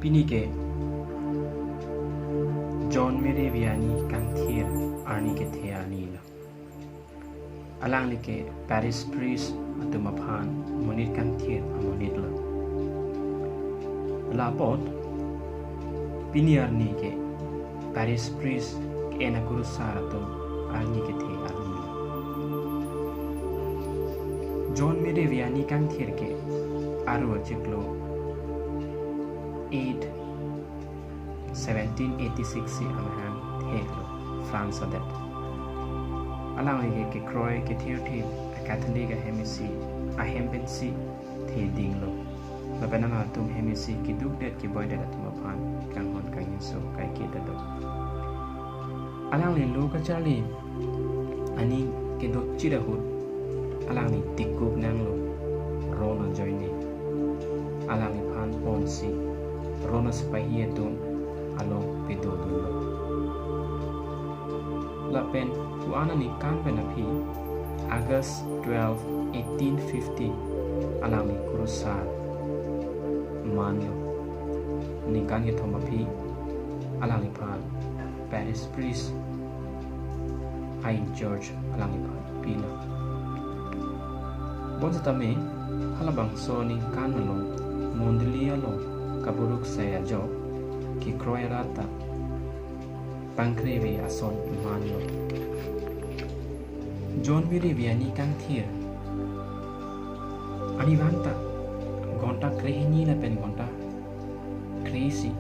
Pini ke John mere viani kangthir arni ke theani la alang li ke Paris priest atumaphan monit kangthir amonit la lapot Pini arni ke Paris priest ke ena guru sarato arni ke the arni la John mere viani kangthir ke aru chiklo 1786 si amahan thihek lo France that alang li ke kroy ke thiu thi catholic hemisi a hempensi the ding lo babanama tum hemisi ki duk det ki boy det atum phan kang hon kang so kai ke da do alang li lo ka chali ani ke do chira hut alang li tikuk nang lo rona joini alang li phan pon si rona spahi tum along pido dulo lapen tuana ni kan penapi August 12 1850 alang ni kurusar manyo ni kan ye thomapi alang ni phan Paris priest I George alang ni phan pila bonjatame halabang so ni kan lo mondilia lo kaburuk saya jo ki kroerata pankrevi ason manlo John Viri viani kangthir anivanta gonta krehini la pen gonta kresi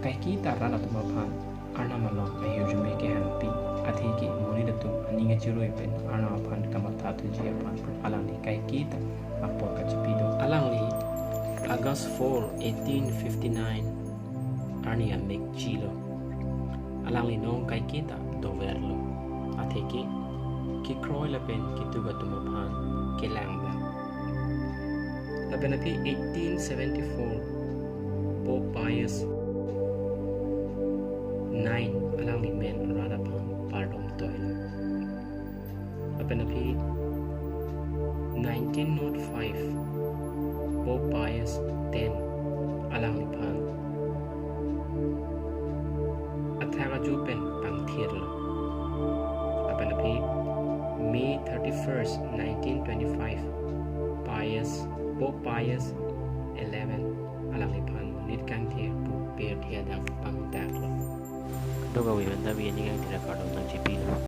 kai ki tarala tumaphan arna malo ayujume ke hampi athi ki moni datu aninga chiroi pen arna phan kamatha tu ji pan alani kai ki ta apor ka chipido alangli August 4 1859 Arnia make chilo alang li nong kai kita doverlo atheki ki kroy la pen ki tuga tumaphan ke langba la pen api 1874 Pope Pius 9 alang li men rada phan pardon toilo la pen api 1905 Pope Pius 10 alang li phan athaga jupen pangthir lo apan api May 31st 1925 Pope Pius 11 alang li phan nit kangthir pu per thia dang pang tak lo doga wi man da bi ni ngang thira ka do nang chipi lo